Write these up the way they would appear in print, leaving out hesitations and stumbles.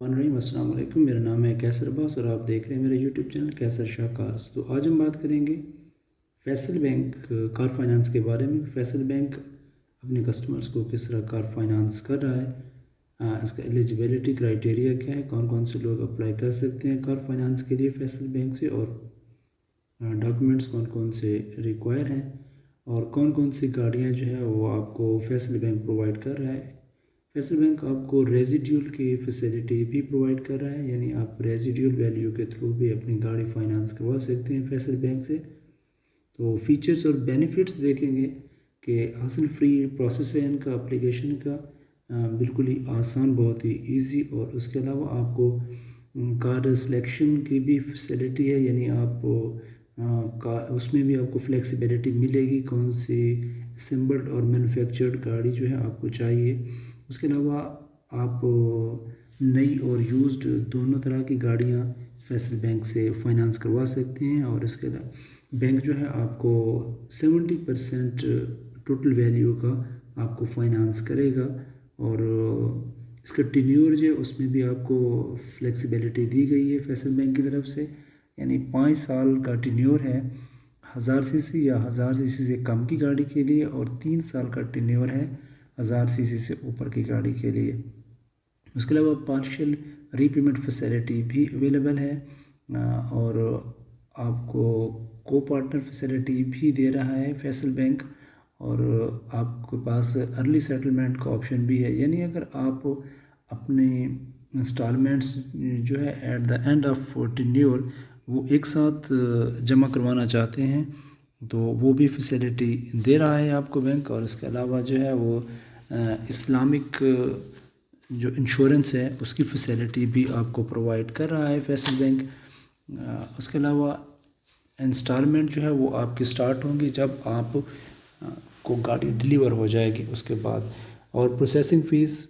अस्सलाम वालेकुम। मेरा नाम है कैसर अब्बास और आप देख रहे हैं मेरा यूट्यूब चैनल कैसर शाह कार्स। तो आज हम बात करेंगे फैसल बैंक कार फाइनेंस के बारे में। फैसल बैंक अपने कस्टमर्स को किस तरह कार फाइनेंस कर रहा है, इसका एलिजिबिलिटी क्राइटेरिया क्या है, कौन कौन से लोग अप्लाई कर सकते हैं कार फाइनेंस के लिए फैसल बैंक से, और डॉक्यूमेंट्स कौन कौन से रिक्वायर हैं, और कौन कौन सी गाड़ियाँ जो है वो आपको फैसल बैंक प्रोवाइड कर रहा है। फैसल बैंक आपको रेजिड्यूल की फैसिलिटी भी प्रोवाइड कर रहा है, यानी आप रेजिड्यूल वैल्यू के थ्रू भी अपनी गाड़ी फाइनेंस करवा सकते हैं फैसल बैंक से। तो फीचर्स और बेनिफिट्स देखेंगे कि हासिल फ्री प्रोसेस है इनका एप्लीकेशन का, बिल्कुल ही आसान, बहुत ही इजी। और उसके अलावा आपको कार सिलेक्शन की भी फैसिलिटी है, यानी आप उसमें भी आपको फ्लेक्सिबिलिटी मिलेगी, कौन सी असेंबल्ड और मैन्युफैक्चर्ड गाड़ी जो है आपको चाहिए। उसके अलावा आप नई और यूज्ड दोनों तरह की गाड़ियाँ फैसल बैंक से फाइनेंस करवा सकते हैं। और इसके अलावा बैंक जो है आपको 70% टोटल वैल्यू का आपको फाइनेंस करेगा। और इसका टेन्योर जो है उसमें भी आपको फ्लेक्सिबिलिटी दी गई है फैसल बैंक की तरफ से, यानी 5 साल का टेन्योर है 1000 सीसी या 1000 सीसी से कम की गाड़ी के लिए, और 3 साल का टेन्योर है 1000 सीसी से ऊपर की गाड़ी के लिए। उसके अलावा पार्शियल रीपेमेंट फैसिलिटी भी अवेलेबल है, और आपको को पार्टनर फैसिलिटी भी दे रहा है फैसल बैंक। और आपके पास अर्ली सेटलमेंट का ऑप्शन भी है, यानी अगर आप अपने इंस्टॉलमेंट्स जो है at the end of tenure वो एक साथ जमा करवाना चाहते हैं तो वो भी फैसिलिटी दे रहा है आपको बैंक। और इसके अलावा जो है वो इस्लामिक जो इंश्योरेंस है उसकी फैसिलिटी भी आपको प्रोवाइड कर रहा है फैसल बैंक। उसके अलावा इंस्टॉलमेंट जो है वो आपकी स्टार्ट होंगी जब आप को गाड़ी डिलीवर हो जाएगी उसके बाद। और प्रोसेसिंग फ़ीस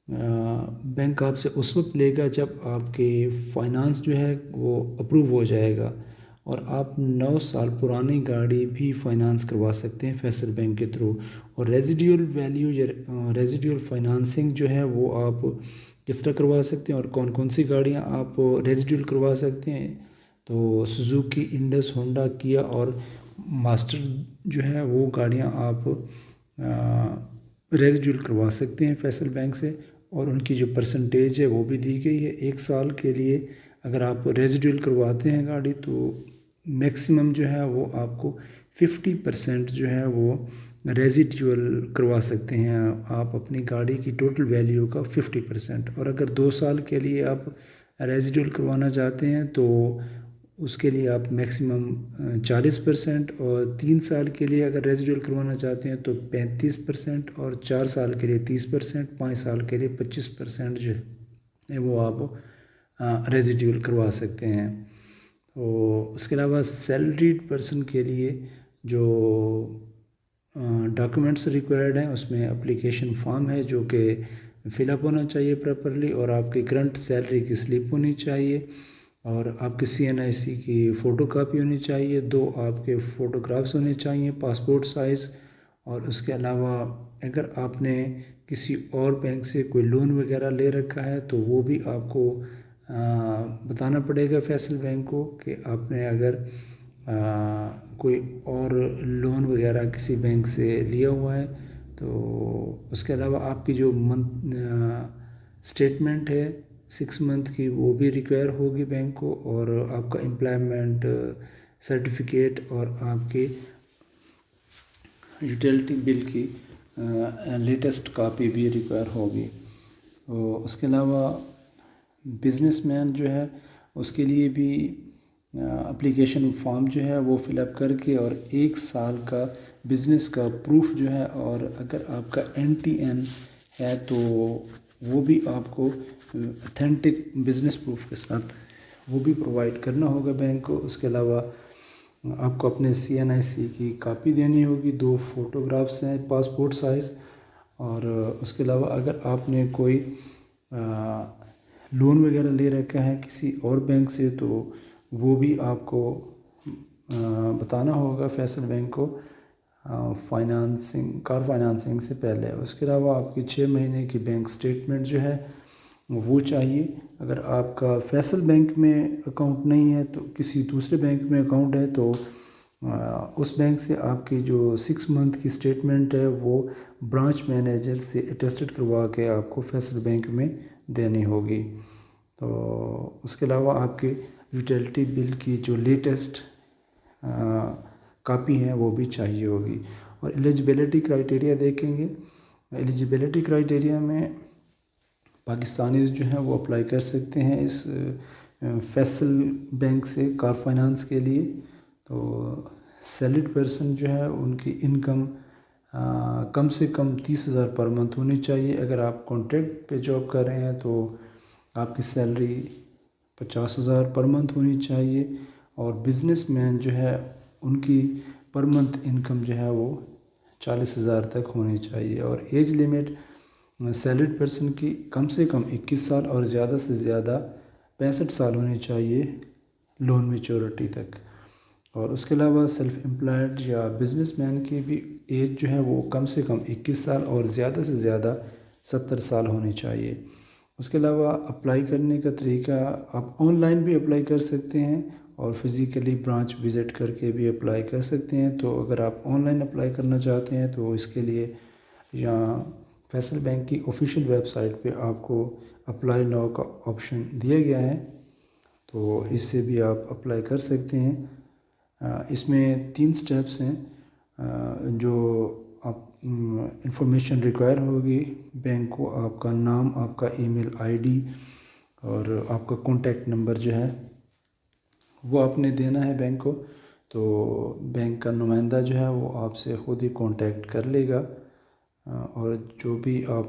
बैंक आपसे उस वक्त लेगा जब आपके फाइनेंस जो है वो अप्रूव हो जाएगा, और आप 9 साल पुरानी गाड़ी भी फाइनेंस करवा सकते हैं फैसल बैंक के थ्रू। और रेजिड्यूल वैल्यू या रेजिड्यूल फाइनेंसिंग जो है वो आप किस तरह करवा सकते हैं और कौन कौन सी गाड़ियां आप रेजिड्यूल करवा सकते हैं। तो सुजुकी, इंडस, होंडा, किया और मास्टर जो है वो गाड़ियां आप रेजिड्यूल करवा सकते हैं फैसल बैंक से, और उनकी जो परसेंटेज है वो भी दी गई है। 1 साल के लिए अगर आप रेजिड्यूल करवाते हैं गाड़ी तो मैक्सिमम जो है वो आपको 50% जो है वो रेजिड्यूल करवा सकते हैं आप अपनी गाड़ी की टोटल वैल्यू का 50%। और अगर 2 साल के लिए आप रेजिड्यूल करवाना चाहते हैं तो उसके लिए आप मैक्सिमम 40%, और 3 साल के लिए अगर रेजिड्यूल करवाना चाहते हैं तो 35%, और 4 साल के लिए 30%, 5 साल के लिए 25% जो है वो आप रेजिड्यूल करवा सकते हैं। तो उसके अलावा सैलरीड पर्सन के लिए जो डॉक्यूमेंट्स रिक्वायर्ड हैं उसमें एप्लीकेशन फॉर्म है जो कि फिलअप होना चाहिए प्रॉपरली, और आपकी करंट सैलरी की स्लिप होनी चाहिए, और आपकी CNIC की फ़ोटो कापी होनी चाहिए, 2 आपके फ़ोटोग्राफ्स होने चाहिए पासपोर्ट साइज़। और उसके अलावा अगर आपने किसी और बैंक से कोई लोन वगैरह ले रखा है तो वो भी आपको बताना पड़ेगा फैसल बैंक को कि आपने अगर कोई और लोन वगैरह किसी बैंक से लिया हुआ है। तो उसके अलावा आपकी जो मंथ स्टेटमेंट है 6 मंथ की वो भी रिक्वायर होगी बैंक को, और आपका एम्प्लॉयमेंट सर्टिफिकेट और आपके यूटिलिटी बिल की लेटेस्ट कॉपी भी रिक्वायर होगी। तो उसके अलावा बिजनेसमैन जो है उसके लिए भी एप्लीकेशन फॉर्म जो है वो फिलअप करके और 1 साल का बिज़नेस का प्रूफ जो है, और अगर आपका NTN है तो वो भी आपको ऑथेंटिक बिज़नेस प्रूफ के साथ वो भी प्रोवाइड करना होगा बैंक को। उसके अलावा आपको अपने CNIC की कॉपी देनी होगी, 2 फोटोग्राफ्स हैं पासपोर्ट साइज़। और उसके अलावा अगर आपने कोई लोन वगैरह ले रखा है किसी और बैंक से तो वो भी आपको बताना होगा फैसल बैंक को फाइनेंसिंग, कार फाइनेंसिंग से पहले। उसके अलावा आपकी 6 महीने की बैंक स्टेटमेंट जो है वो चाहिए। अगर आपका फैसल बैंक में अकाउंट नहीं है तो किसी दूसरे बैंक में अकाउंट है तो उस बैंक से आपकी जो 6 मंथ की स्टेटमेंट है वो ब्रांच मैनेजर से अटेस्टेड करवा के आपको फैसल बैंक में देनी होगी। तो उसके अलावा आपके यूटिलिटी बिल की जो लेटेस्ट कापी है वो भी चाहिए होगी। और एलिजिबिलिटी क्राइटेरिया देखेंगे। एलिजिबिलिटी क्राइटेरिया में पाकिस्तानीज़ जो हैं वो अप्लाई कर सकते हैं इस फैसल बैंक से कार फाइनेंस के लिए। तो सैलरीड पर्सन जो है उनकी इनकम कम से कम 30,000 पर मंथ होनी चाहिए। अगर आप कॉन्ट्रैक्ट पे जॉब कर रहे हैं तो आपकी सैलरी 50,000 पर मंथ होनी चाहिए। और बिजनेसमैन जो है उनकी पर मंथ इनकम जो है वो 40,000 तक होनी चाहिए। और एज लिमिट सैलरीड पर्सन की कम से कम 21 साल और ज़्यादा से ज़्यादा 65 साल होनी चाहिए लोन मैच्योरिटी तक। और उसके अलावा सेल्फ एम्प्लॉयड या बिजनेसमैन की भी एज जो है वो कम से कम 21 साल और ज़्यादा से ज़्यादा 70 साल होनी चाहिए। उसके अलावा अप्लाई करने का तरीका, आप ऑनलाइन भी अप्लाई कर सकते हैं और फिज़िकली ब्रांच विज़िट करके भी अप्लाई कर सकते हैं। तो अगर आप ऑनलाइन अप्लाई करना चाहते हैं तो इसके लिए यहाँ फैसल बैंक की ऑफिशियल वेबसाइट पे आपको अप्लाई नाउ का ऑप्शन दिया गया है, तो इससे भी आप अप्लाई कर सकते हैं। इसमें 3 स्टेप्स हैं जो आप इंफॉर्मेशन रिक्वायर होगी बैंक को। आपका नाम, आपका ईमेल आईडी और आपका कॉन्टैक्ट नंबर जो है वो आपने देना है बैंक को। तो बैंक का नुमाइंदा जो है वो आपसे ख़ुद ही कांटेक्ट कर लेगा और जो भी आप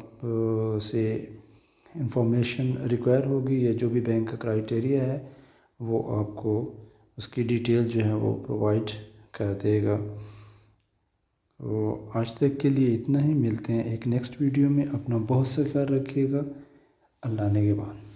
से इंफॉर्मेशन रिक्वायर होगी या जो भी बैंक का क्राइटेरिया है वो आपको उसकी डिटेल जो है वो प्रोवाइड कर देगा। तो आज तक के लिए इतना ही। मिलते हैं एक नेक्स्ट वीडियो में। अपना बहुत सा ख्याल रखिएगा। अल्लाह ने के बाद।